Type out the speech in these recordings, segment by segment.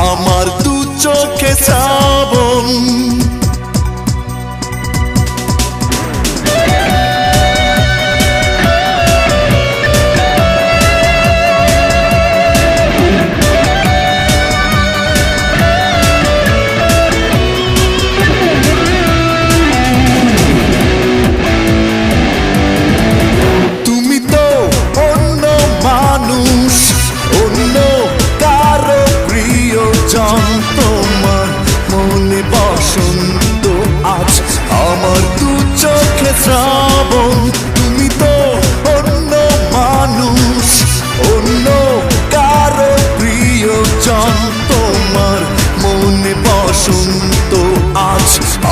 আমার দু চোখে শ্রাবণ। তোমার মনে বসন্ত আজ আমার দু চোখে শ্রাবণ। তুমি তো অন্য মানুষ, অন্য কারো প্রিয়জন। তোমার মনে বসন্ত আজ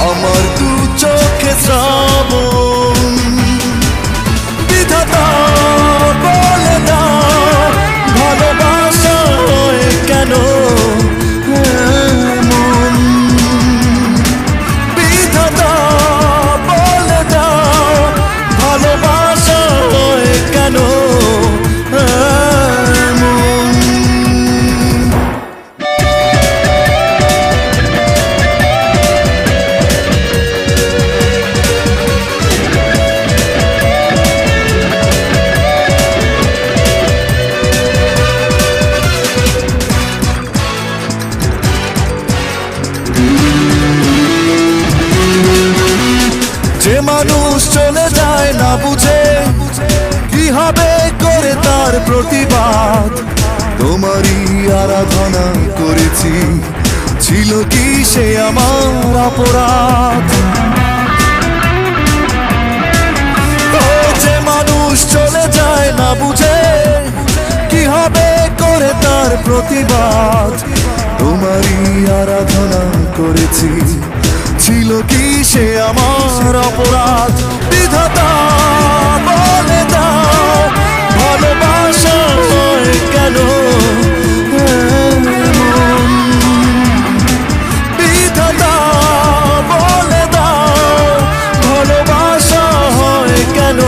আমার দু চোখে শ্রাবণ। বিধাতা বলে দাও ভালোবাসা হয় কেন যে মানুষ চলে যায় না বুঝে কি হবে করে তার প্রতিবাদ। তোমারই আরাধনা করেছি, ছিল কি সে আমার অপরাধ? যে মানুষ চলে যায় না বুঝে কি হবে করে তার প্রতিবাদ। তোমারই আরাধনা করেছি, ছিল কি সে আমার অপরাধ? বিধাতা বলে দাও ভালোবাসা হয় কেন? বিধাতা বলে দাও ভালোবাসা হয় কেন?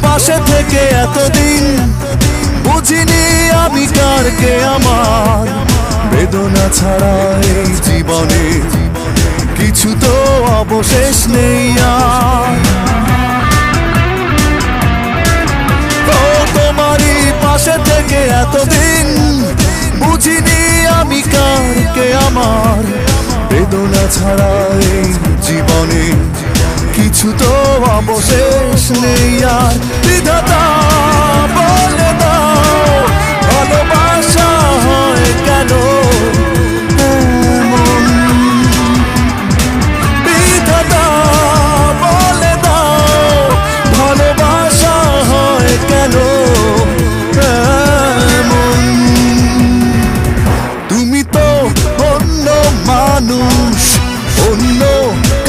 পাশে থেকে এতদিন বুঝিনি আমি কার কে আমার। বেদনা ছাড়া এই জীবনে কিছু তো অবশেষ নেই আর। তোমারই পাশে থেকে এতদিন বুঝিনি আমি কার কে আমার। বেদনা ছাড়া এই জীবনে কিছু তো অবশেষ নেই আর। বিধাতা বলে দাও ভালোবাসা হয় কেন? বিধাতা বলে দাও ভালোবাসা হয় কেন? তুমি তো অন্য মানুষ, অন্য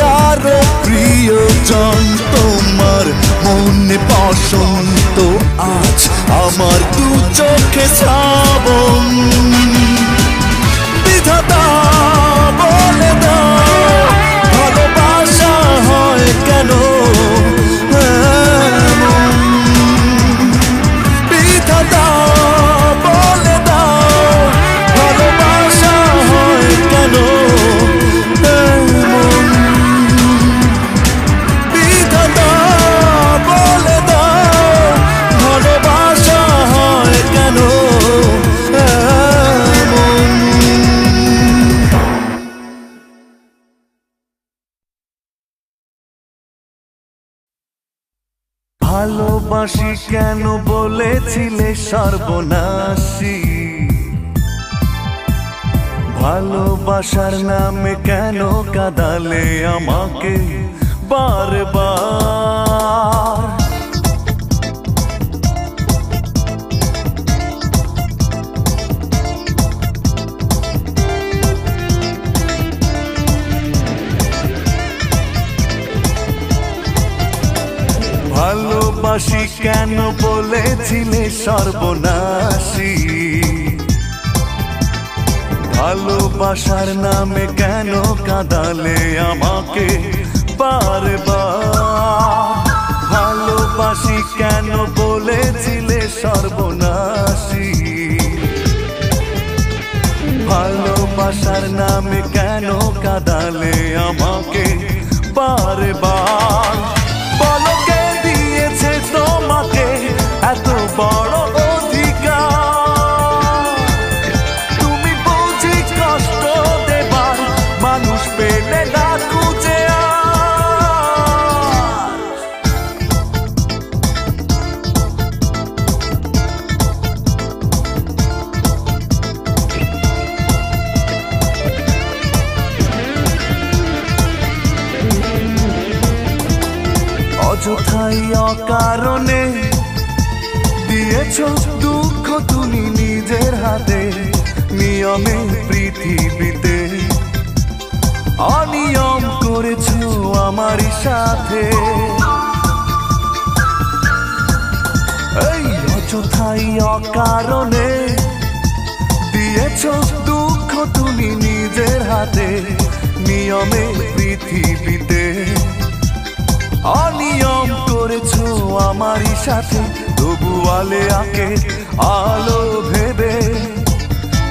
কারো প্রিয়জন। তোমার মনে বসন্ত আজ আমার দু চোখে শ্রাবণ। বিধাতা বলে দাও ভালোবাসা হয় কেন? বিধাতা বলে দাও ভালোবাসা হয় কেন? ভালোবাসি কেন বলেছিলে সর্বনাশী? ভালোবাসার নামে কেন কাঁদালে আমাকে বারবার? ভালোবাসি কেন বলেছিলে সর্বনাশী ভালোবাসার নামে কেন কাঁদালে আমাকে বারবার ভালোবাসি কেন বলেছিলে সর্বনাশী ভালোবাসার নামে কেন কাঁদালে আমাকে বারবার বলো কে দিয়েছে তোমাকে এত বড় অধিকার তুমি বুঝি কষ্ট দেবার মানুষ পেলে না খুঁজে অযথাই অকারণে দিয়েছ দুঃখ তুমি নিজের হাতে নিয়মে পৃথিবীতে অনিয়ম করেছ আমারই সাথে এই অযথাই অকারণে দিয়েছ দুঃখ তুমি নিজের হাতে নিয়মে পৃথিবীতে অনিয়ম করেছো আমারই সাথে তবু আলে আকে আলো ভেবে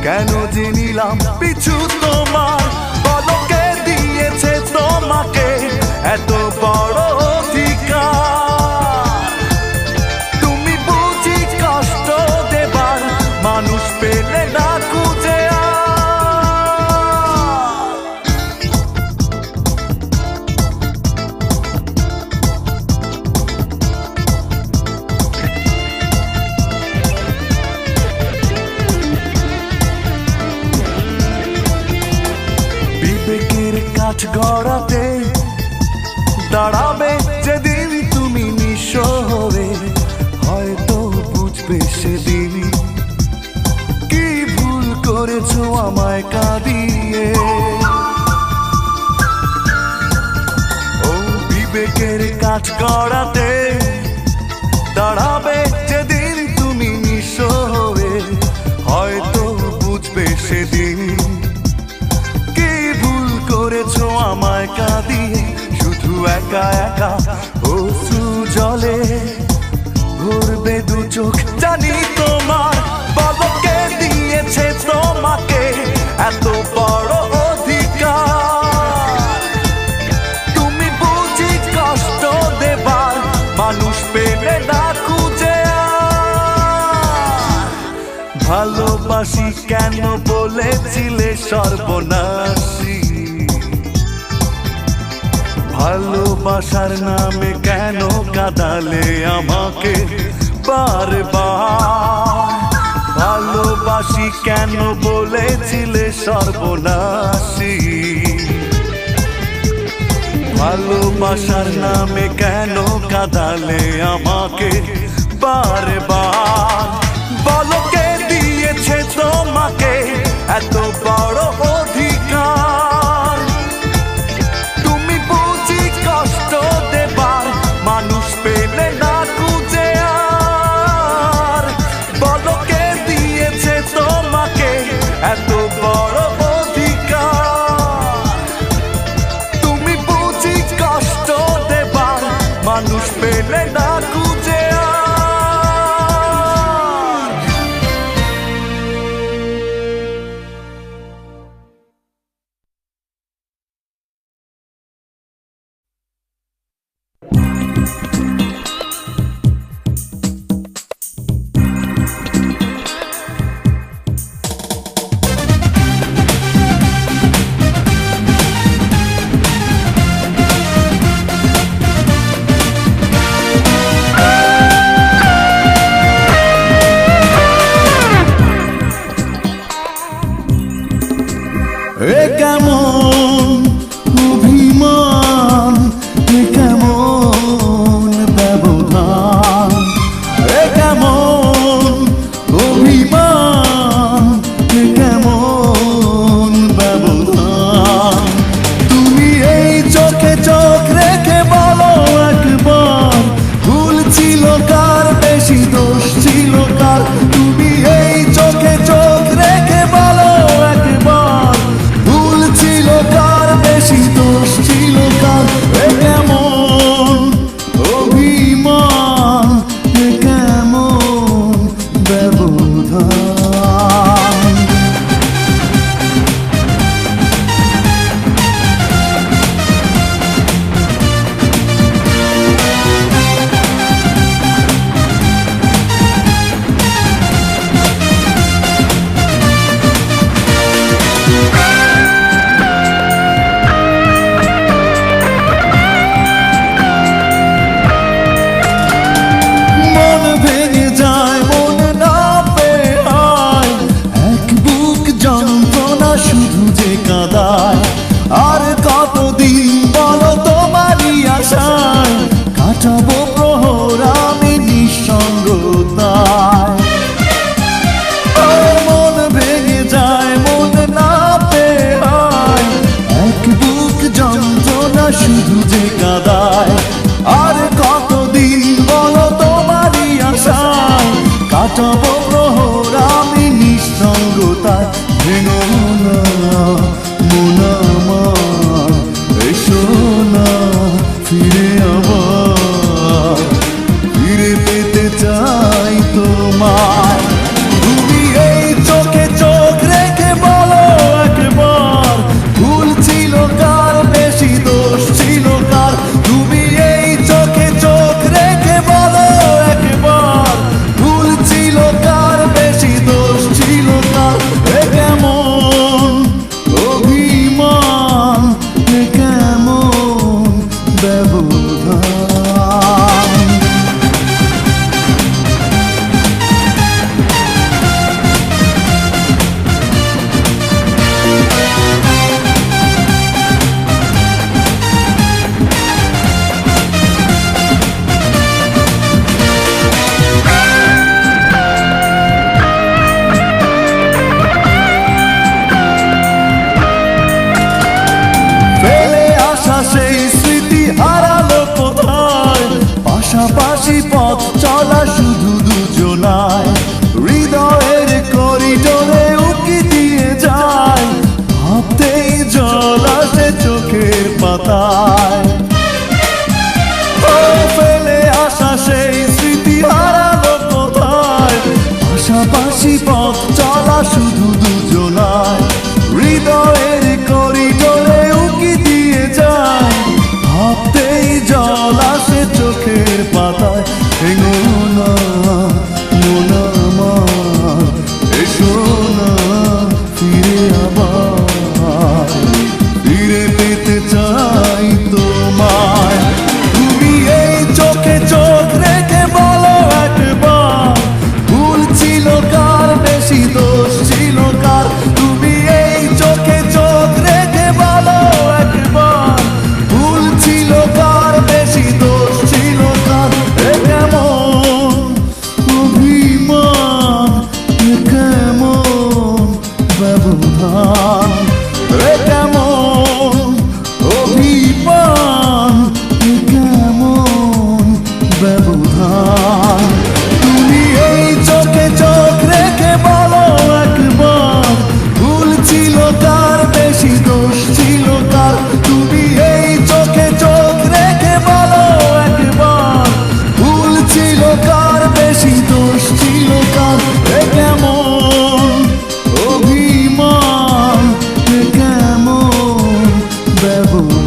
কেন যে নিলাম পিছু তোমার বলো কে দিয়েছে তোমাকে এত বড় অধিকার তুমি বুঝি কষ্ট দেবার মানুষ পেলে না খুঁজে বিবেকের কাঠ গড়াতে দাঁড়াবে যেদিন তুমি নিঃস্ব হবে হয়তো বুঝবে সেদিন কি ভুল করেছো আমায় কাঁদিয়ে ও বিবেকের কাঠ গড়াতে দাঁড়াবে যেদিন তুমি নিঃস্ব হবে হয়তো বুঝবে সেদিন করেছো আমায় কাঁদিয়ে শুধু একা একা অশ্রু জলে ভরবে দু চোখ জানি তোমার বলো কে দিয়েছে তোমাকে এত বড় অধিকার তুমি বুঝি কষ্ট দেবার মানুষ পেলে না খুঁজে ভালোবাসি কেন বলেছিলে সর্বনাশী ভালোবাসার নামে কেন কাঁদালে আমাকে বারবার ভালোবাসি কেন বলেছিলে সর্বনাশী ভালোবাসার নামে কেন কাঁদালে আমাকে বারবার বলো কে দিয়েছে তোমাকে এত বড় অধিকার কষ্ট দেবার মানুষ পেলে না খুঁজে আর বলো কে দিয়েছে তোমাকে এত বড় অধিকার তুমি বুঝি কষ্ট দেবার মানুষ পেলে না খুঁজে শুধু যে কাদায়। আর কতদিন বলো তোমারই আশায় কাটাবো প্রহর আমি নিঃসঙ্গতায়। ভেঙো না মন আমার, এসো না ফিরে আবার, ফিরে পেতে চাই তোমায়। তুমি এই চোখে চোখ রেখে বলো একবার, ভুল ছিল কার, বেশি দোষ ছিল কার। তুমি এই চোখে চোখ রেখে বলো একবার, ভুল ছিল কার, বেশি দোষ ছিল কার। এ কেমন অভিমান, এ কেমন ব্যবধান। সেই স্মৃতি হারালো কোথায়, পাশাপাশি পথ চলা শুধু দুজনায়। হৃদয়ের করিডোরে উকি দিয়ে যায়, ভাবতেই জল আসে চোখের পাতায়। ফেলে আসা সেই স্মৃতি হারালো কোথায়, পাশাপাশি পথ চলা শুধু দুজনায়। হৃদয়ের করিডোরে উকি দিয়ে যায়, ভাবতেই জল আসে চোখের পাতায়। ভেঙো না মন আমার, এসো না ফিরে আবার, ফিরে পেতে চাই তোমায়। তুমি এই চোখে চোখ রেখে বলো একবার, ভুল ছিল কার, বেশি দোষ ছিল কার। তুমি এই চোখে চোখ রেখে বলো একবার, ভুল ছিল কার, বেশি দোষ ছিল কার। এ কেমন অভিমান, এ কেমন ব্যবধান। এ কেমন অভিমান, এ কেমন ব্যবধান। তুমি এই চোখে চোখ রেখে বলো একবার, ভুল ছিল কার, বেশি দোষ ছিল কার। তুমি এই চোখে চোখ রেখে বলো একবার, ভুল ছিল কার, বেশি দোষ ছিল কার। এ কেমন অভিমান, এ কেমন ব্যবধান।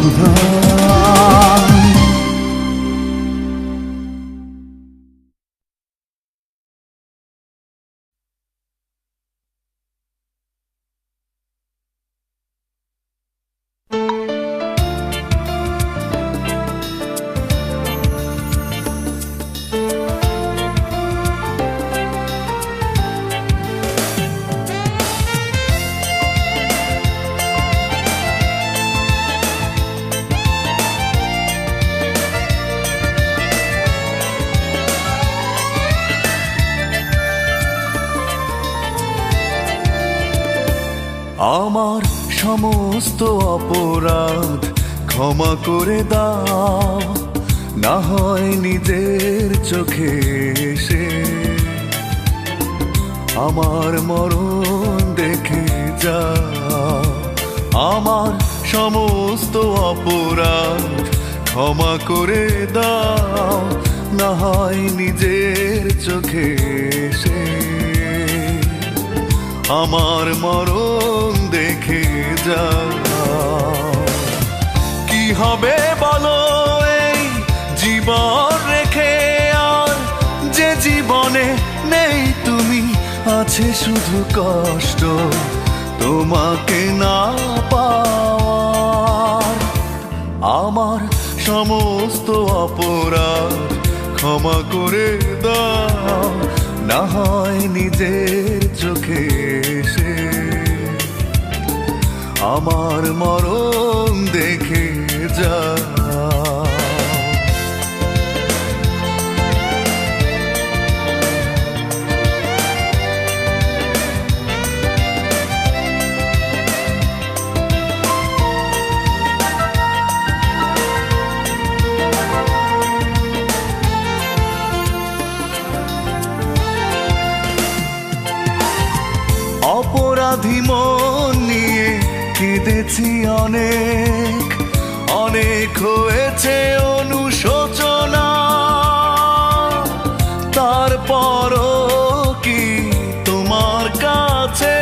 আমার সমস্ত অপরাধ ক্ষমা করে দাও, না হয় নিজের চোখে এসে আমার মরণ দেখে যাও। আমার সমস্ত অপরাধ ক্ষমা করে দাও, না হয় নিজের চোখে এসে আমার মরণ দেখে যাও। কি হবে বলো এই জীবন রেখে, আর যে জীবনে নেই তুমি, আছে শুধু কষ্ট তোমাকে না পাওয়ার। আমার সমস্ত অপরাধ ক্ষমা করে দাও, না হয় নিজের চোখে এসে আমার মরণ দেখে যাও। মন নিয়ে কেঁদেছি অনেক, অনেক হয়েছে অনুশোচনা। তারপরও কি তোমার কাছে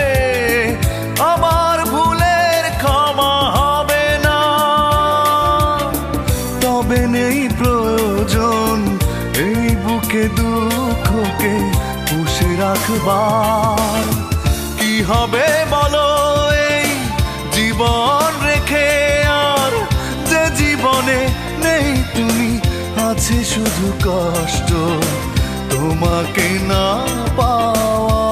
আমার ভুলের ক্ষমা হবে না? তবে নেই প্রয়োজন এই বুকে দুঃখকে পুষে রাখবার। কি হবে বলো এই জীবন রেখে, আর যে জীবনে নেই তুমি, আছে শুধু কষ্ট তোমাকে না পাওয়া।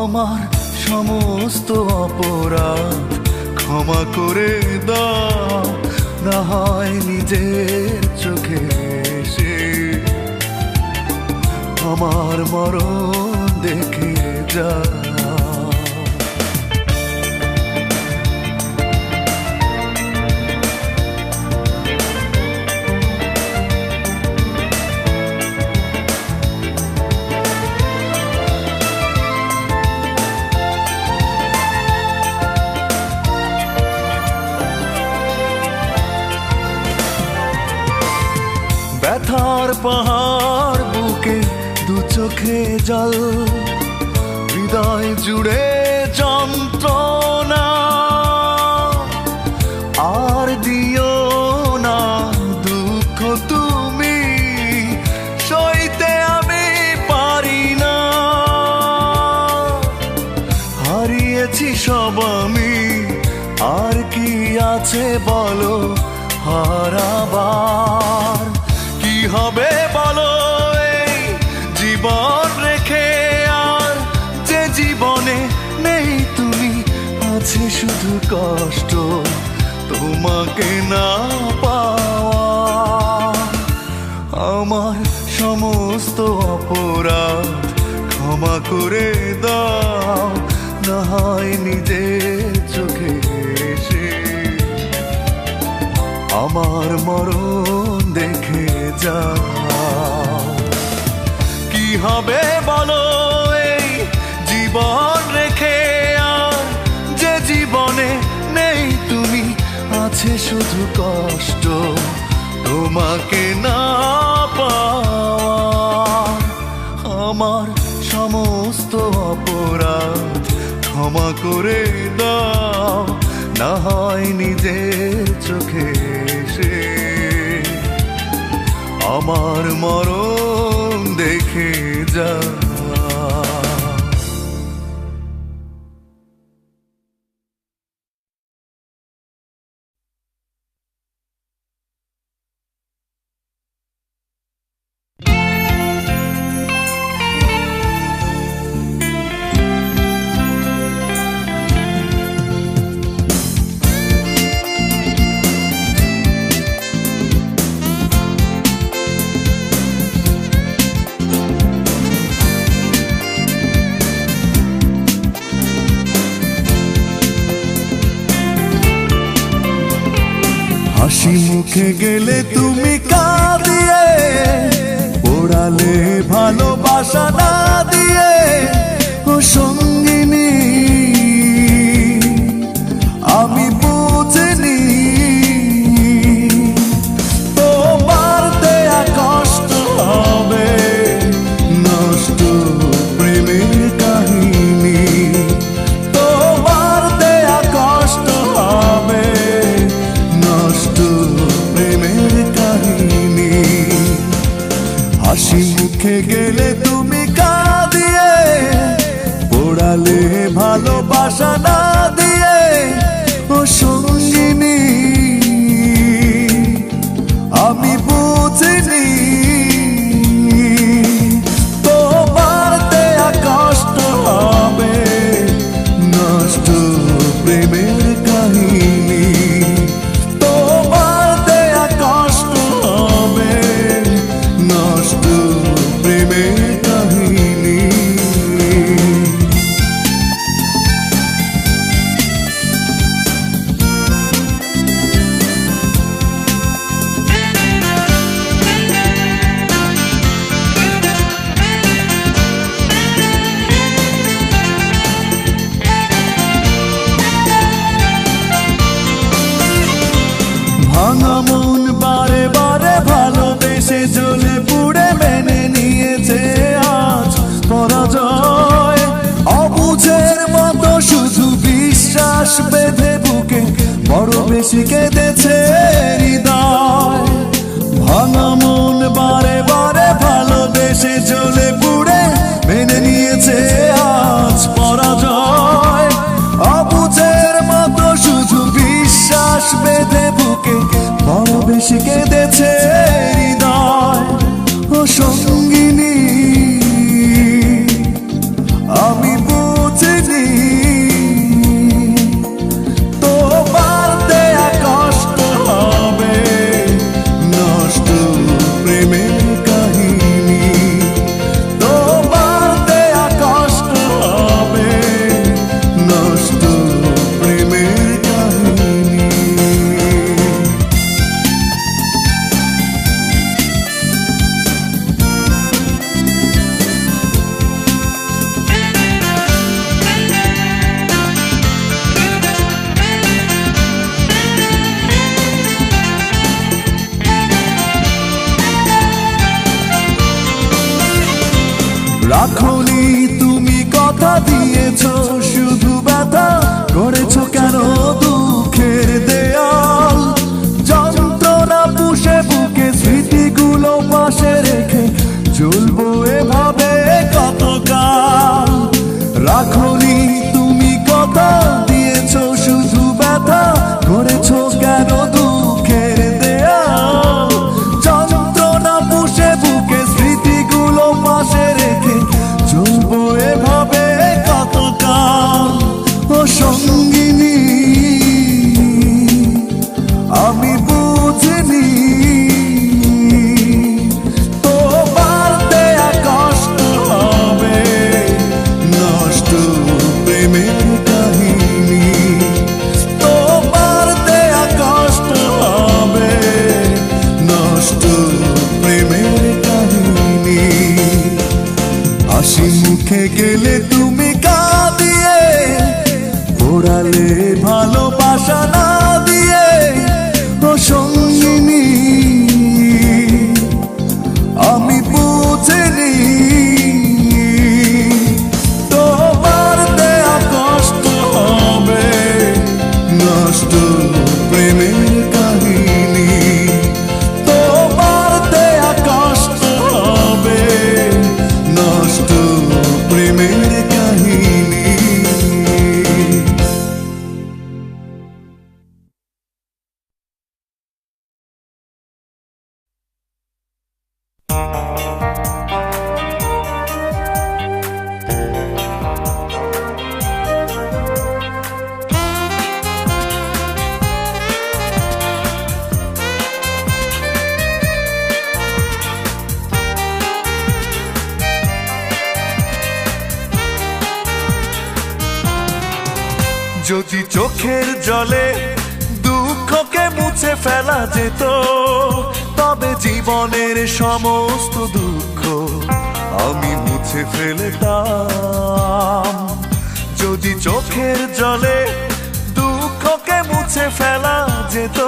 আমার সমস্ত অপরাধ ক্ষমা করে দাও, না হয় নিজের চোখে এসে আমার মরণ দেখে যাও। ব্যথার পাহাড় বুকে দু চোখে জল, হৃদয় জুড়ে যন্ত্রণা। আর দিও না দুঃখ তুমি, সইতে আমি পারি না। হারিয়েছি সব আমি, আর কি আছে বলো হারাবার? কি হবে বলো এই জীবন রেখে, আর যে জীবনে নেই তুমি, আছে শুধু কষ্ট তোমাকে না পাওয়া। আমার সমস্ত অপরাধ ক্ষমা করে দাও, না হয় নিজের চোখে এসে আমার মরণ দেখে যাও। কি হবে বলো এই জীবন রেখে, আর যে জীবনে নেই তুমি, আছে শুধু কষ্ট তোমাকে না পাওয়া। আমার সমস্ত অপরাধ ক্ষমা করে দাও, না হয় নিজের চোখে এসে আমার মরণ দেখে যাও। হাসি মুখে গেলে তুমি কাঁদিয়ে, পোড়ালে ভালোবাসা না দিয়ে। ও সঙ্গিনী আমি বুঝিনি, তোমার দেয়া কষ্ট হবে নষ্ট প্রেমের কাহিনী। তোমার দেয়া কষ্ট হবে নষ্ট প্রেমের কাহিনী। হাসি মুখে গেলে তুমি কাঁদিয়ে, পোড়ালে বেশি কেঁদেছে হৃদয়। ভাঙা মন বারে বারে ভালোবেসে চলে পুড়ে মেনে নিয়েছে আজ পরাজয়। অবুঝের মতো শুধু বিশ্বাস বেঁধে বুকে বড় বেশি কেঁদেছে হৃদয়। ও সঙ্গিনী আমি বুঝিনি তোমার দেয়া কষ্ট হবে নষ্ট প্রেমের কাহিনী। তোমার দেয়া কষ্ট হবে নষ্ট প্রেমের কাহিনী। রাখোনি তুমি কথা দিয়েছো শুধু ব্যথা করেছো কেন দুঃখের দেয়াল। যন্ত্রণা পুষে বুকে স্মৃতিগুলো পাশে রেখে চলবো এভাবে কতকাল। রাখোনি তুমি কথা দিয়েছো শুধু ব্যথা করেছো কেন দুঃখের দেয়াল। যন্ত্রণা পুষে বুকে স্মৃতিগুলো পাশে রেখে চলবো এভাবে কতকাল। ও সঙ্গিনী আমি বুঝিনি তোমার দেয়া কষ্ট হবে নষ্ট প্রেমের কাহিনী। তোমার দেয়া কষ্ট হবে নষ্ট প্রেমের কাহিনী। হাসি মুখে গেলে তুমি কাঁদিয়ে ওড়ালে ভালোবাসা না দিয়ে। ও সঙ্গিনী আমি বুঝিনি তোমার দেয়া কষ্ট হবে নষ্ট প্রেমের কাহিনী। তোমার দেয়া কষ্ট হবে নষ্ট প্রেমের কাহিনী। যদি চোখের জলে দুঃখকে মুছে ফেলা যেত তবে জীবনের সমস্ত দুঃখ আমি মুছে ফেলতাম। যদি চোখের জলে দুঃখকে মুছে ফেলা যেত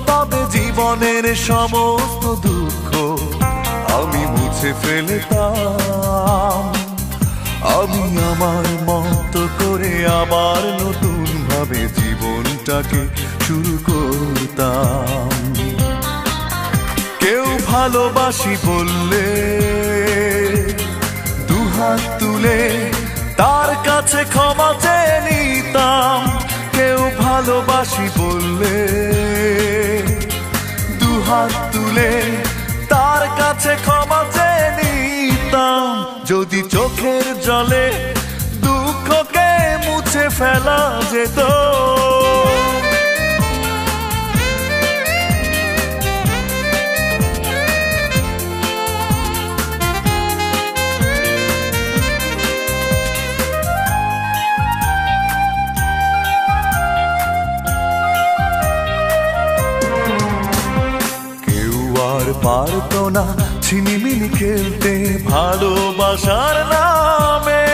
তবে জীবনের সমস্ত দুঃখ আমি মুছে ফেলতাম। আমি আমার মতো করে আবার নতুন ভাবে জীবনটাকে শুরু করতাম। কেউ ভালোবাসি বললে দুহাত তুলে তার কাছে ক্ষমা চেয়ে নিতাম। কেউ ভালোবাসি বললে দুহাত তুলে তার কাছে ক্ষমা চেয়ে নিতাম। যদি চোখের জলে দুঃখকে মুছে ফেলা যেত পারতো না ছিনিমিনি খেলতে ভালোবাসার নামে।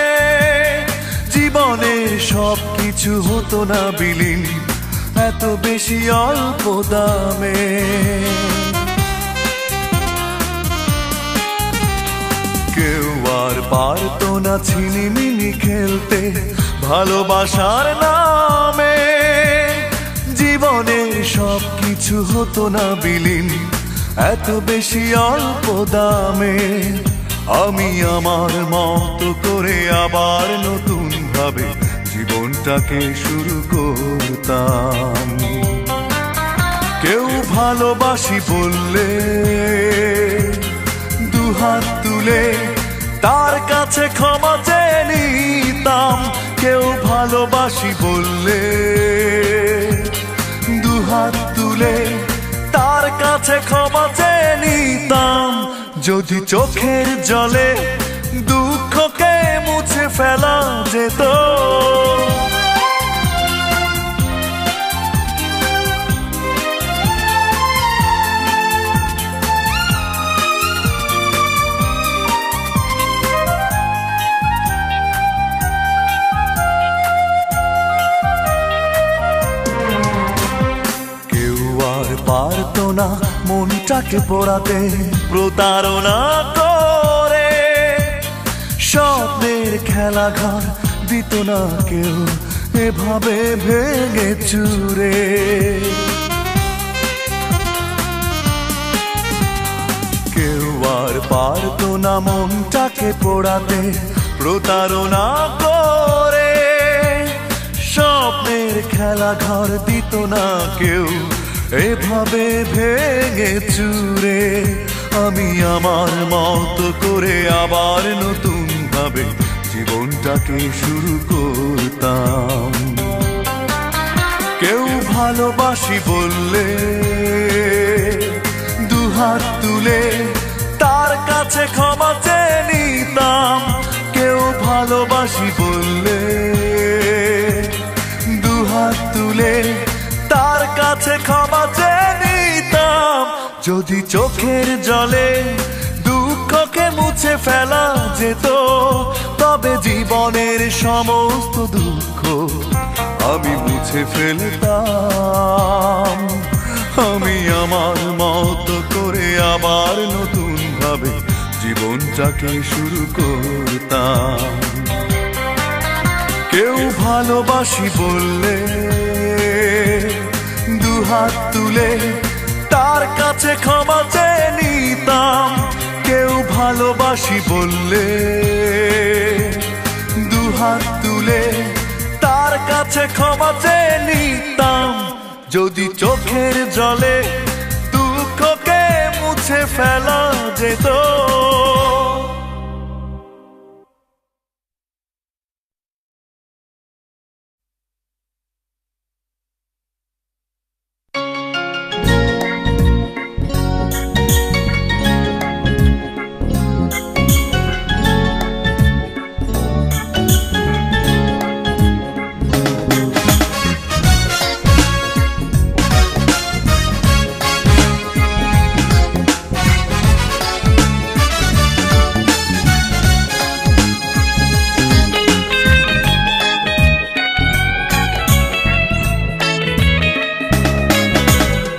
জীবনে সবকিছু হতো না বিলীন এত বেশি অল্প দামে। কেউ আর পারতো না ছিনিমিনি খেলতে ভালোবাসার নামে। জীবন জীবনের সব কিছু হতো না বিলীন এত বেশি অল্প দামে। আমি আমার মতো করে আবার নতুন ভাবে জীবনটাকে শুরু করতাম। কেউ ভালোবাসি বললে দুহাত তুলে তার কাছে ক্ষমা চেয়ে নিতাম। কেউ ভালোবাসি বললে দুহাত তুলে তার কাছে ক্ষমা চেয়ে নিতাম। যদি চোখের জলে দুঃখকে মুছে ফেলা যেত, পারতো না মনটাকে পোড়াতে প্রতারণা করে। স্বপ্নের খেলাঘর দিত না কেউ এভাবে ভেঙে চুরে। কেউ আর পারতো না মনটাকে পোড়াতে প্রতারণা করে। স্বপ্নের খেলাঘর দিত না কেউ এভাবে ভেঙে চুরে। আমি আমার মতো করে আবার নতুন ভাবে জীবনটাকে শুরু করতাম। কেউ ভালোবাসি বললে দুহাত তুলে তার কাছে ক্ষমা চেয়ে নিতাম। কেউ ভালোবাসি বললে দুহাত তুলে তার কাছে ক্ষমা চেয়ে নিতাম। যদি চোখের জলে দুঃখকে মুছে ফেলা যেত, তবে জীবনের সমস্ত দুঃখ আমি মুছে ফেলতাম। আমি আমার মতো করে আবার নতুন ভাবে জীবনটাকে শুরু করতাম। কেউ ভালোবাসি বললে দুহাত তুলে তার কাছে ক্ষমা চেয়ে নিতাম। কেউ ভালোবাসি বললে দুহাত তুলে তার কাছে ক্ষমা চেয়ে নিতাম। যদি চোখের জলে দুঃখকে মুছে ফেলা যেত।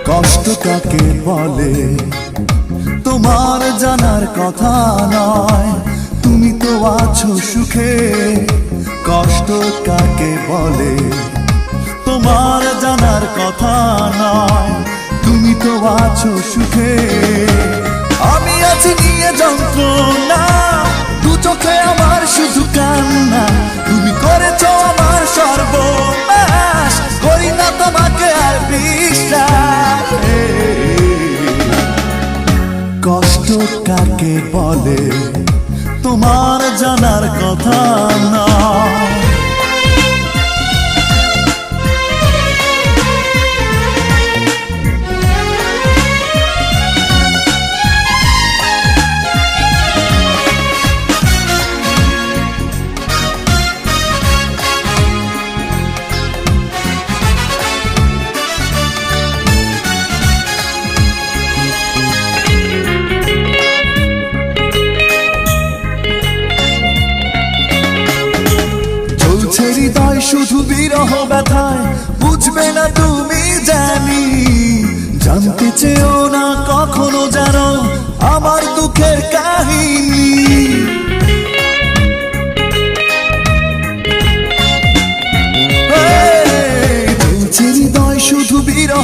কষ্ট কাকে বলে তোমার জানার কথা নয়, তুমি তো আছো সুখে। কষ্ট কাকে বলে তোমার জানার কথা নয়, তুমি তো আছো সুখে। আমি আছি নিয়ে যন্ত্রণা, দু চোখে আমার শুধু কান্না। তুমি করেছো আমার সর্বনাশ, করি না তোমাকে আর বিশ্বাস। কষ্ট কাকে বলে তোমার জানার কথা না। হৃদয় শুধু বিরহ ব্যথায়, বুঝবে না তুমি জানি। জানতে চেয়েও না কখনো জানো আমার দুঃখের কাহিনী। হৃদয় শুধু বিরহ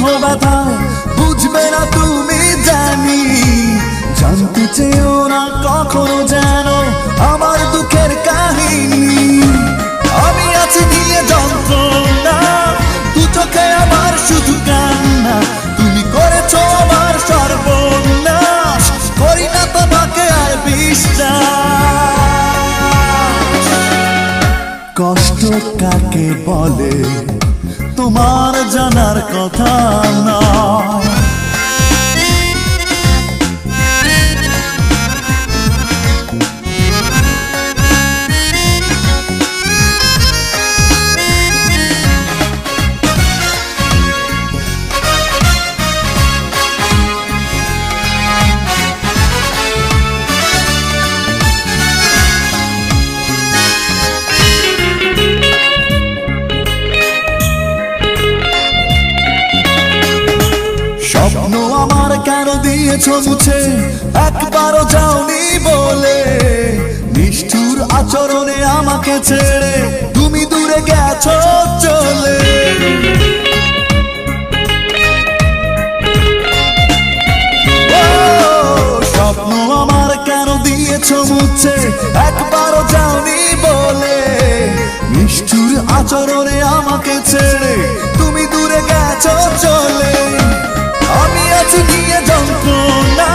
স্বপ্ন আমার কেন দিয়েছো মুছে, একবারও যাওনি বলে। নিষ্ঠুর আচরণে আমাকে ছেড়ে তুমি দূরে গেছো চলে। স্বপ্ন আমার কেন দিয়েছো মুছে, একবারও যাওনি বলে। নিষ্ঠুর আচরণে আমাকে ছেড়ে তুমি দূরে গেছো চলে। আমি আছি নিয়ে যন্ত্রণা,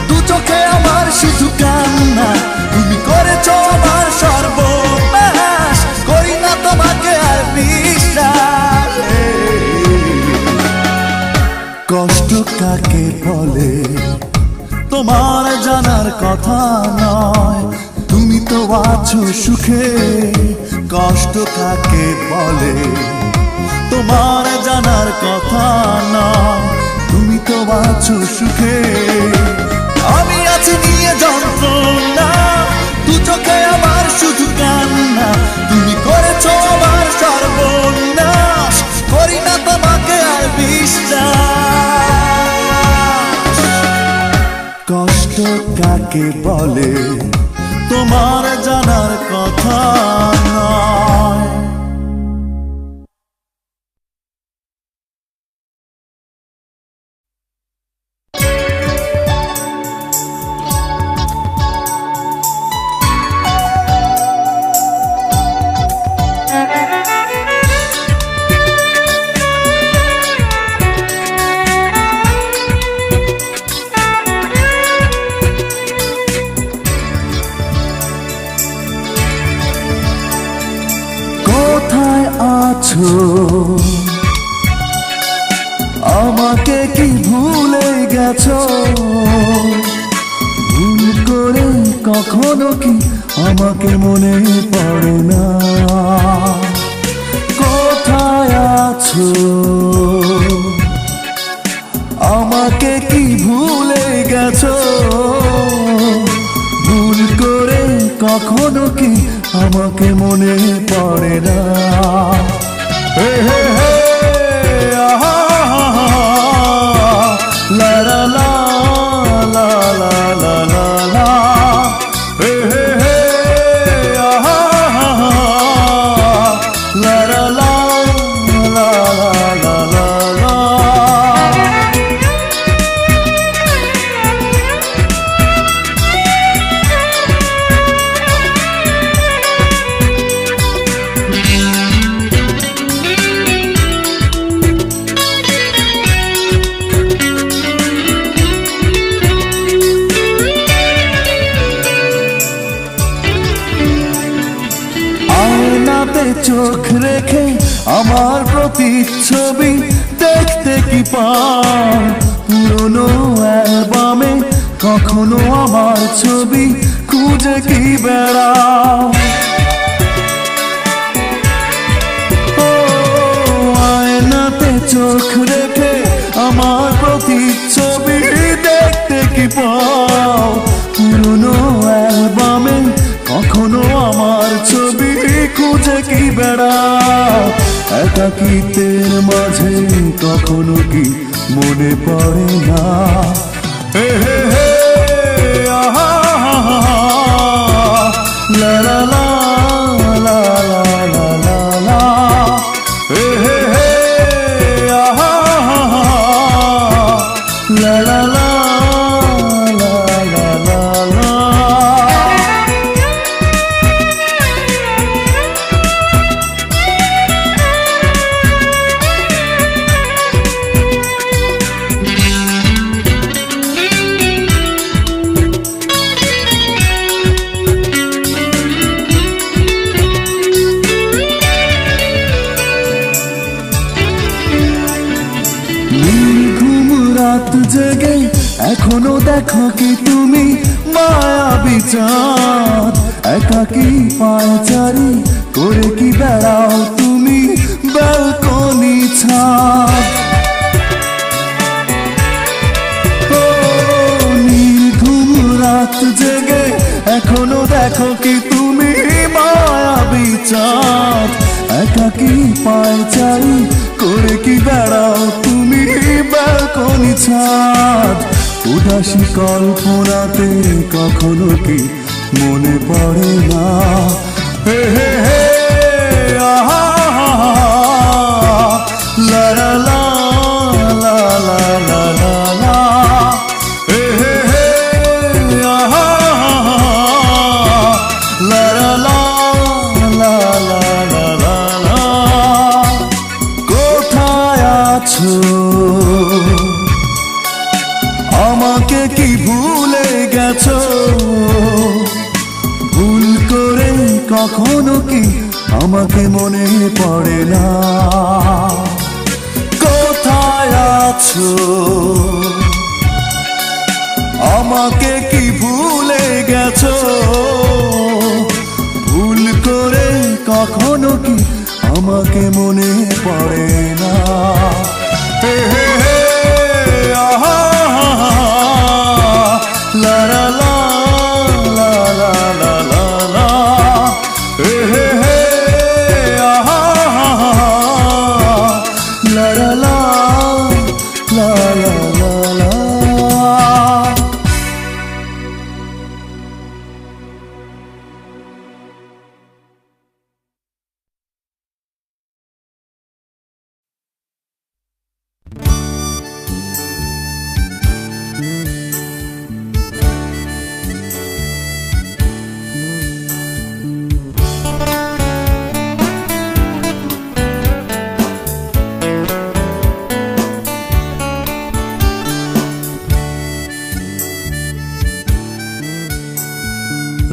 দু চোখে আমার শুধু কান্না। তুমি করেছো আমার সর্বনাশ, করি না তোমাকে আর বিশ্বাস। কষ্ট কাকে বলে তোমার জানার কথা নয়, তুমি তো আছো সুখে। কষ্ট কাকে বলে তোমার জানার কথা নয়, তুমি তো আছো সুখে। আমি আছি নিয়ে যন্ত্রণা, দু চোখে আমার শুধু কান্না। তুমি করেছো আমার সর্বনাশ, করি না তোমাকে আর বিশ্বাস। কষ্ট কাকে বলে তোমার জানার কথা নয়। আমাকে কি ভুলে গেছো? ভুল করে কখনো কি আমাকে মনে পড়ে না? কোথায় আছো? আমাকে কি ভুলে গেছো? ভুল করে কখনো কি আমাকে মনে পড়ে না? হে হে হে আহা লা লা লা লা লা লা লা লা হে হে হে আহা লা লা লা লা লা লা লা। চোখ রেখে আমার প্রতিচ্ছবি দেখতে কি পাও? পুরনো অ্যালবামে কখনো আমার ছবি খুঁজে কি বেড়াও? ও আয়নাতে চোখ রেখে আমার প্রতিচ্ছবি দেখতে কি পাও? পুরনো অ্যালবামে কখনো আমার ছবি খুঁজে কি বেড়াও? একাকিত্বের মাঝে কখনো কি মনে পড়ে না? হে হে হে আহা লা লা লা লা লা লা লা হে হে হে আহা লা লা লা লা লা লা লা। রাত জেগে এখনো দেখো কি তুমি মায়াবী চাঁদ? একাকি পায়চারি করে কি বেড়াও তুমি ব্যালকনি ছাদ? ও নির্ঘুম রাত জেগে এখনো দেখো কি তুমি মায়াবী চাঁদ? একাকি পায়চারি করে কি বেড়াও তুমি ব্যালকনি ছাদ। উদাসী কল্পনাতে কখনো কি মনে পড়ে না, হে হে হে আহা লা লা লা লা লা লা লা লা, হে হে হে আহা লা লা লা লা লা লা লা লা। কোথায় আছো? আমাকে কি ভুলে গেছো? ভুল করে কখনো কি আমাকে মনে পড়ে না? কোথায় আছো? আমাকে কি ভুলে গেছো? ভুল করে কখনো কি আমাকে মনে পড়ে না? হে হে হে আহা লা লা লা লা লা লা লা লা, হে হে হে আহা লা লা লা লা লা লা লা।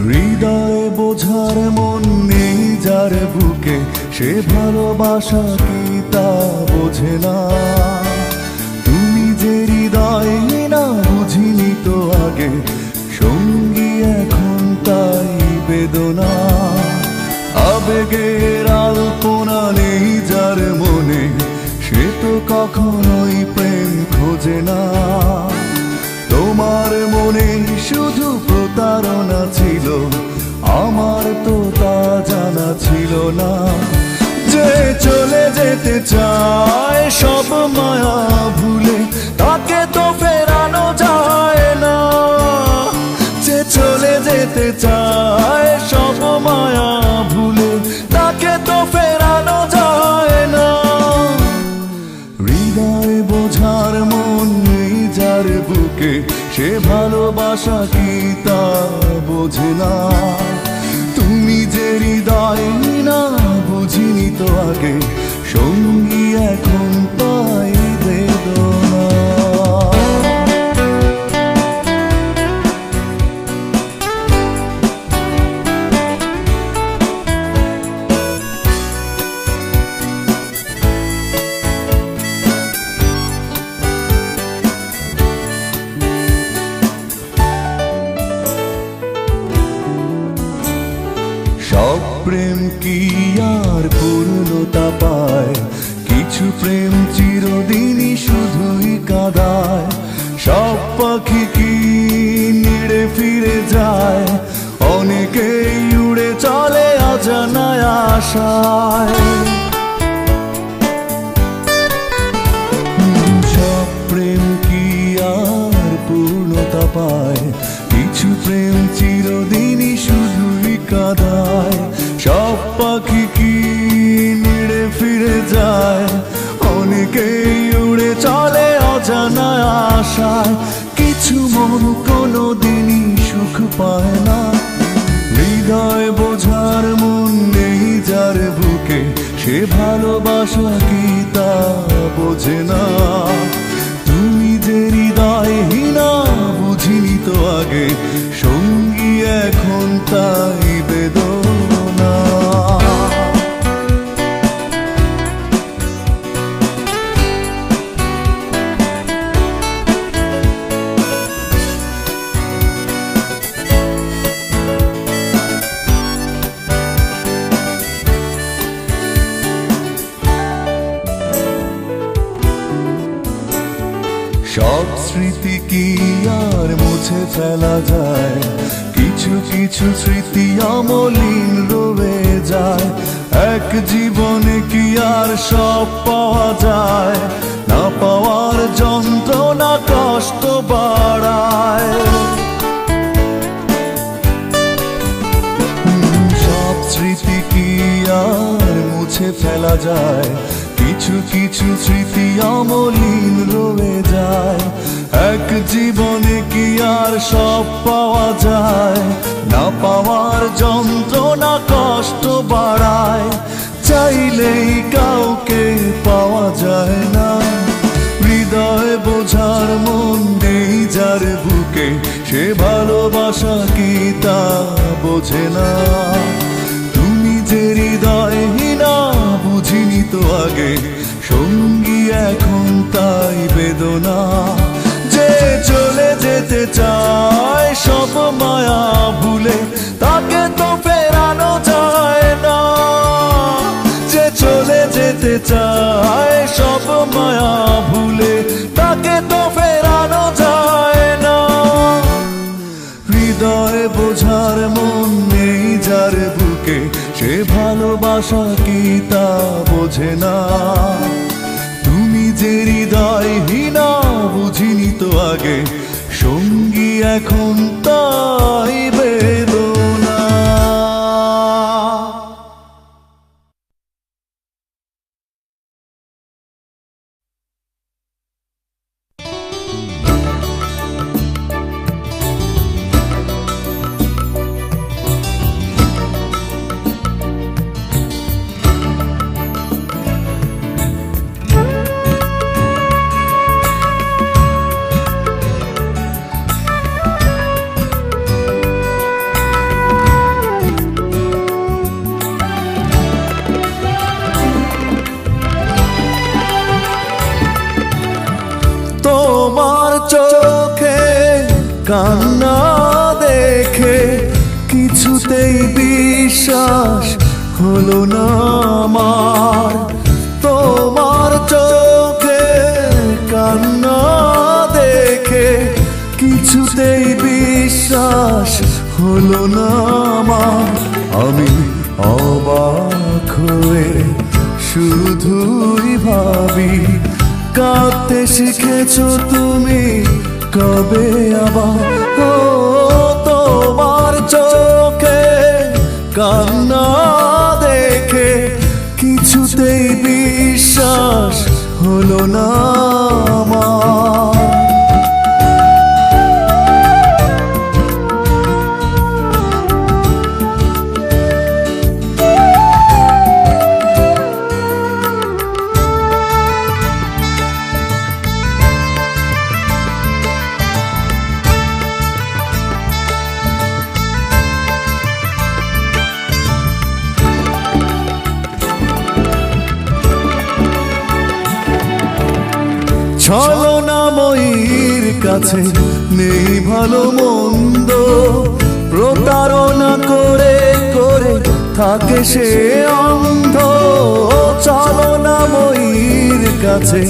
হৃদয়ে বোঝার মন নেই যার বুকে, সে ভালোবাসা কি তা বোঝে না। তুমি যে হৃদয় না বুঝিনি তো আগে, সঙ্গী এখন তাই বেদনা। আবেগের আলপনা নেই যার মনে, সে তো কখনোই প্রেম খোঁজে না। তোমার মনে শুধু প্রতারণা ছিল, আমার তো তা জানা ছিল না। যে চলে যেতে চায় সব মায়া ভুলে, তাকে তো ফেরানো যায় না। যে চলে যেতে চায় সব মায়া ভুলে, তাকে তো ফেরানো যায় না। হৃদয় বোঝার মন নেই যার বুকে, সে ভালোবাসা কি তা বোঝে না। তুমি যে হৃদয় না বুঝিনি তো আগে, সঙ্গী এখন তাই বেদনা। সব প্রেম কি আর পূর্ণতা পায়? কিছু প্রেম চিরদিনই শুধুই কাঁদায়। সব পাখি কি নিড়ে ফিরে যায়? অনেকেই উড়ে চলে অজানায় আশায়। সব প্রেম কি আর পূর্ণতা পায়? কিছু প্রেম চিরদিনই শুধুই কাঁদায়। সব পাখি কি নিড়ে ফিরে যায়? অনেকেই উড়ে চলে অজানায় আশায়। কিছু মন কোনো দিনই সুখ পায় না। হৃদয় বোঝার মন নেই যার বুকে, সে ভালোবাসা কি তা বোঝে না। তুমি যে হৃদয়হীনা বুঝিনি তো আগে, সঙ্গী এখন তাই বেদনা। সব স্মৃতি কি আর মুছে ফেলা যায়? কিছু কিছু স্মৃতি অমলিন রয়ে যায়। এক জীবনে কি আর সব পাওয়া যায়? না পাওয়ার যন্ত্রণা কষ্ট বাড়ায়। সব স্মৃতি কি আর মুছে ফেলা যায়? কিছু কিছু স্মৃতি অমলিন রয়ে যায়। এক জীবনে কি আর সব পাওয়া যায়? না পাওয়ার যন্ত্রণা কষ্ট বাড়ায়। চাইলেই কাউকে পাওয়া যায় না, হৃদয় বোঝার মন নেই যার বুকে, সে ভালোবাসা কি তা বোঝে না। তুমি যে হৃদয়হীনা বুঝিনি তো আগে, সঙ্গী এখন তাই বেদনা। যে চলে যেতে চায় সব মায়া ভুলে, তাকে তো ফেরানো যায় না। যে চলে যেতে চায় সব মায়া ভুলে, তাকে তো ফেরানো যায় না। হৃদয় বোঝার মন নেই যার বুকে, সে ভালোবাসা কি তা বোঝে না। তুমি যে হৃদয়হীনা বুঝিনি তো আগে, সঙ্গী এখন তাই বেদনা। তোমার চোখে কান্না দেখে কিছুতেই বিশ্বাস হলো না আমার। তোমার চোখে কান্না দেখে কিছুতেই বিশ্বাস হলো না আমার। আমি অবাক হয়ে শুধুই ভাবি, কাঁদতে শিখেছো তুমি কবে আবার? ও তোমার চোখে কান্না দেখে কিছুতেই বিশ্বাস হলো না আমার। ছলনাময়ীর কাছে নেই ভালো মন্দ, প্রতারণা করে করে থাকে সে অন্ধ। ছলনাময়ীর কাছে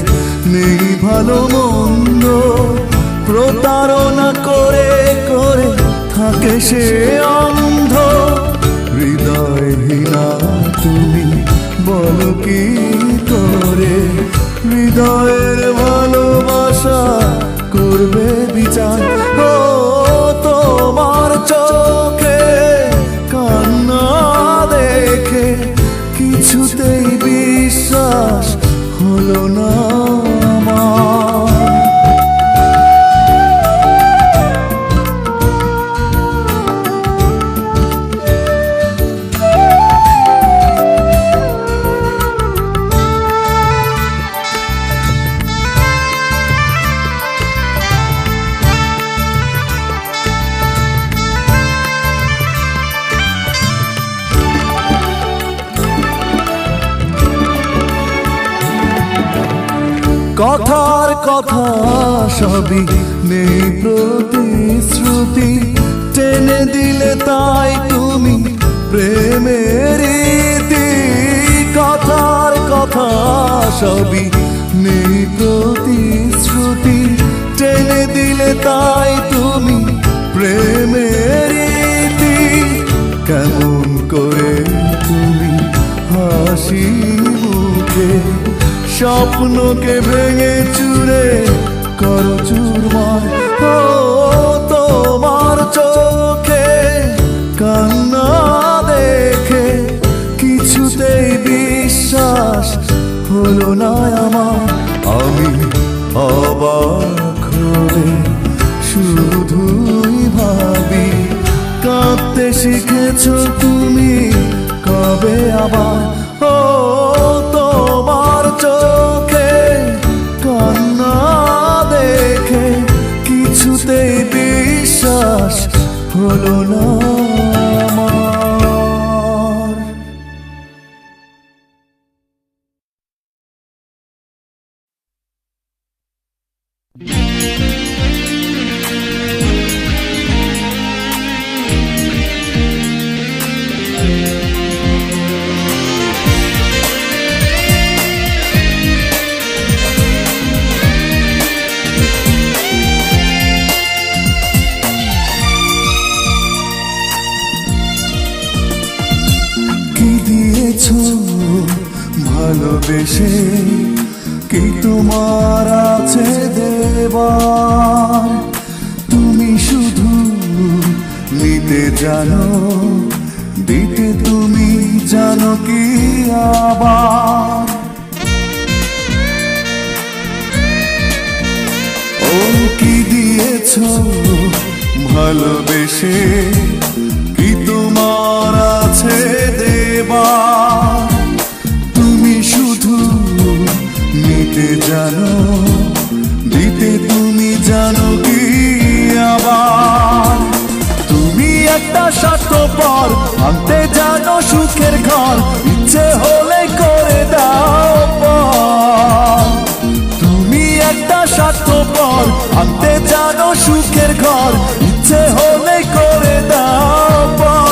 নেই ভালো মন্দ, প্রতারণা করে করে থাকে সে অন্ধ। হৃদয়হীনা তুমি বলো কি করে, হৃদয়ের ভালোবাসা করবে বিচার? ও তোমার চোখে কান্না দেখে কিছুতেই বিশ্বাস হলো না আমার। কথার কথা সবই নেই প্রতিশ্রুতি, টেনে দিলে তাই তুমি প্রেমের রীতি। কথার কথা সবই নেই প্রতিশ্রুতি, টেনে দিলে তাই তুমি প্রেমের রীতি। কেমন করে তুমি স্বপ্নকে ভেঙে চুরে করো চুরমার। ও তোমার চোখে কান্না দেখে কিছুতেই বিশ্বাস হলো না আমার। আমি অবাক হয়ে শুধুই ভাবি, কাঁদতে শিখেছো তুমি কবে আবার? ও তোমার চোখে কান্না দেখে কিছুতেই বিশ্বাস হলো না আমার। ভালোবেসে কি তোমার আছে দেবার? তুমি শুধু নিতে জানো, দিতে তুমি জানো কি আবার? ও কি দিয়েছো ভালোবেসে কি তোমার আছে দেবার? শুধু নিতে জানো, দিতে তুমি জানো কি আবার? তুমি একটা স্বার্থপর, আনতে জানো সুখের ঘর, ইচ্ছে হলে করে দাও পার। তুমি একটা স্বার্থপর, আনতে জানো সুখের ঘর, ইচ্ছে হলে করে দাও পার।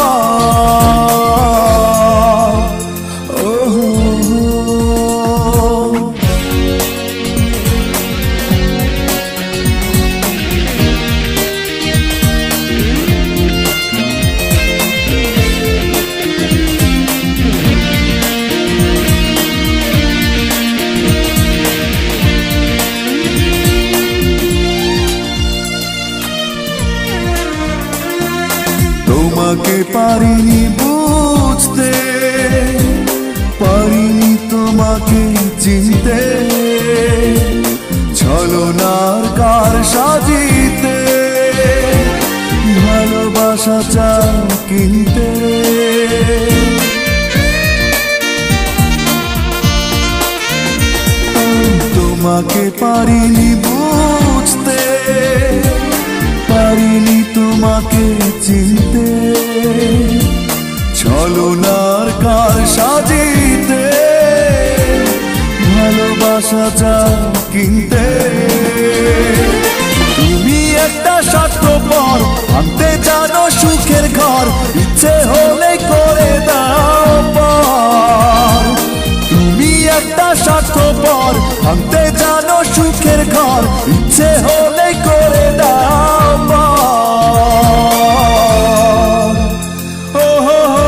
তোমাকে পারিনি বুঝতে, পারিনি তোমাকে চিনতে, ছলনার কার সাজিতে ভালোবাসা চাও কিনতে। তোমাকে পারিনি বুঝতে, পারিনি তোমাকে চিনতে, ছলনার কার সাজিতে ভালোবাসা চাও কিনতে। তুমি একটা স্বার্থপর, আনতে জানো সুখের ঘর, ইচ্ছে হলে করে দাও পার। তুমি একটা স্বার্থপর, আনতে জানো সুখের ঘর, ইচ্ছে হলে করে দাও পার। ও হো হো।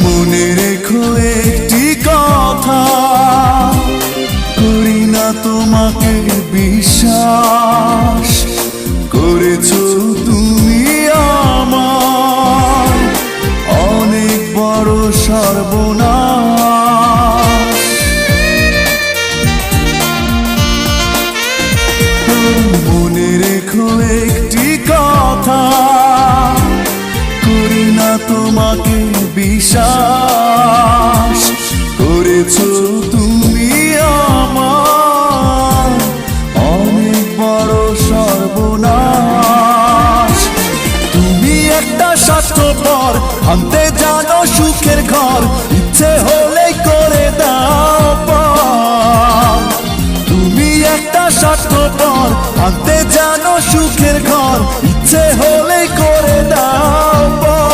মনে রেখো একটি কথা, করি না তোমাকে বিশ্বাস, করেছো তুমি আমার অনেক বড় সর্বনাশ। মনে রেখো একটি কথা, করি না তোমাকে বিশ্বাস, করেছো তুমি আমার অনেক বড় সর্বনাশ। তুমি একটা স্বার্থপর, আনতে জানো সুখের ঘর, ইচ্ছে হলে করে দাও পার। তুমি একটা স্বার্থপর, আনতে জানো সুখের ঘর, ইচ্ছে ইচ্ছে হলে করে দাও পর।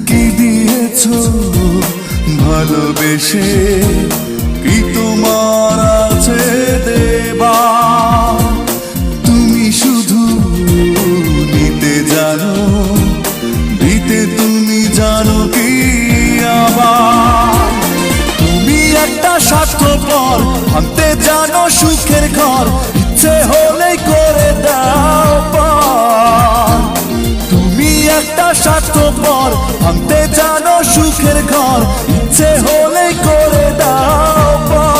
কি দিয়েছো ভালোবেসে, কি তোমার আছে দেবা? তুমি শুধু নিতে জানো, দিতে তুমি জানো কি আবার? তুমি একটা স্বার্থপর, ভাঙতে জানো সুখের ঘর, ইচ্ছে হলে করে দাও পার। তুমি একটা স্বার্থপর, ভাঙতে জানো সুখের ঘর, ইচ্ছে হলে করে দাও পার।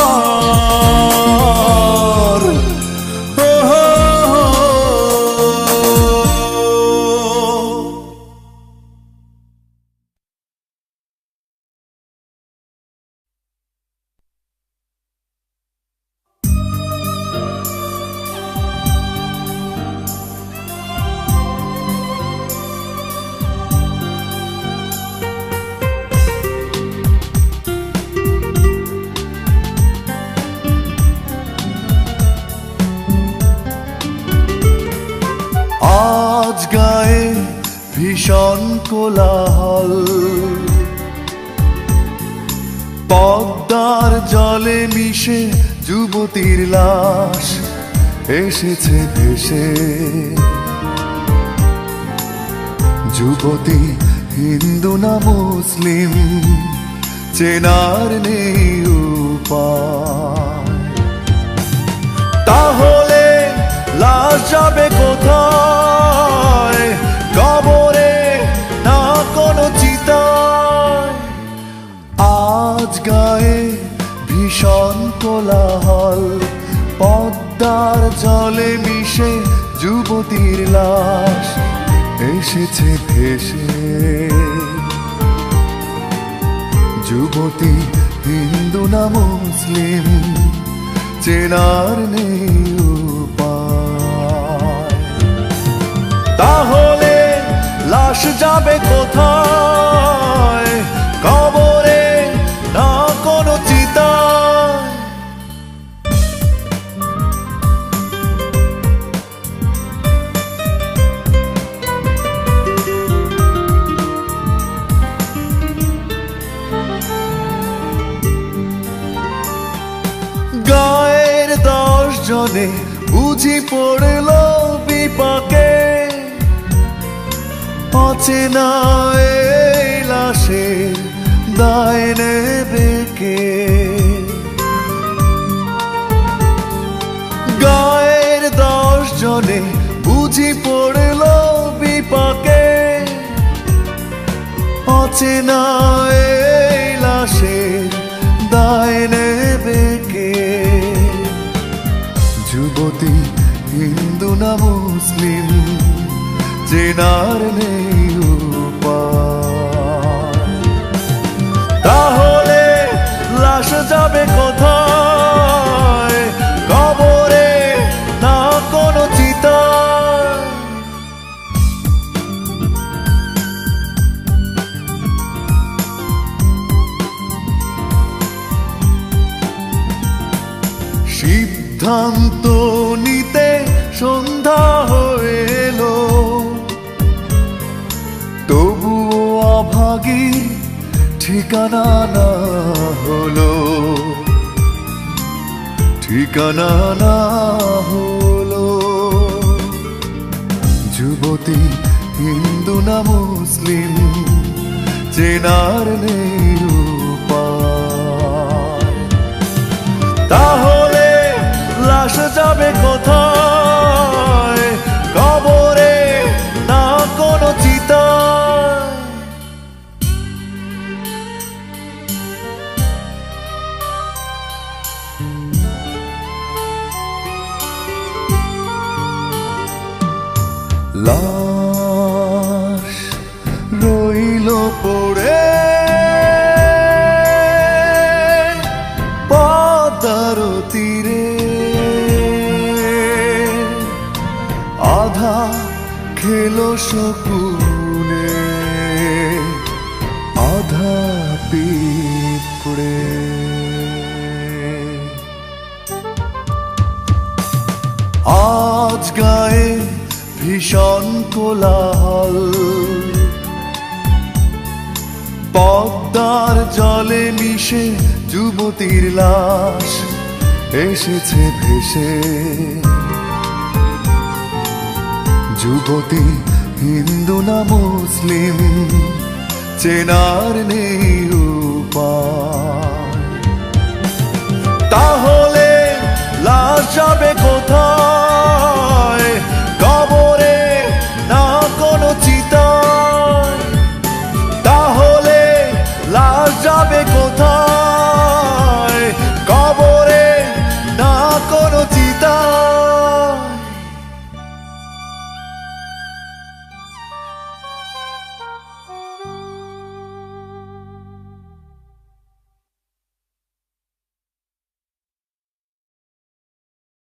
আজ গায়ে ভীষণ কোলাহল, পদ্মার জলে মিশে যুবতীর লাশ এসেছে ভেসে। যুবতী হিন্দু না মুসলিম, চেনার নেই উপায়। তাহলে লাশ যাবে কোথায়? কবরে না কোনো চিতায়? আজ গায়ে ভীষণ কোলাহল, পদ্মার জলে মিশে যুবতীর লাশ এসেছে ভেসে। যুবতী হিন্দু না মুসলিম, চেনার নেই উপায়। তাহলে লাশ যাবে কোথায়? কবরে না কোনো চিতায়? গায়ের 10 জনে বুঝি পড়ল বিপাকে, অচেনা এই লাশের দায় নেবে কে? গায়ের 10 জনে বুঝি পড়ল বিপাকে, অচেনা এই লাশের দায় নেবে কে? যুবতী হিন্দু না মুসলিম, চেনার নেই উপায়। তাহলে লাশ যাবে কোথায়? কবরে না কোনো চিতায়? সিদ্ধান্ত নিতে সন্ধ্যা হয়ে এলো, তবুও অভাগী ঠিকানা না হলো, ঠিকানা না হলো। যুবতী হিন্দু না মুসলিম, চেনার নেই উপায়। তাহলে লাশ যাবে কোথায়? কবরে না কোনো চিতায়? লাশ রইল পড়ে পদ্মার তীরে, আধা খেলো শকুনে, আধা পিঁপড়ে। আজ গায়ে ভীষণ কোলাহল, পদ্মার জলে মিশে যুবতীর লাশ এসেছে ভেসে। যুবতী হিন্দু না মুসলিম চেনার নেই উপায়, তাহলে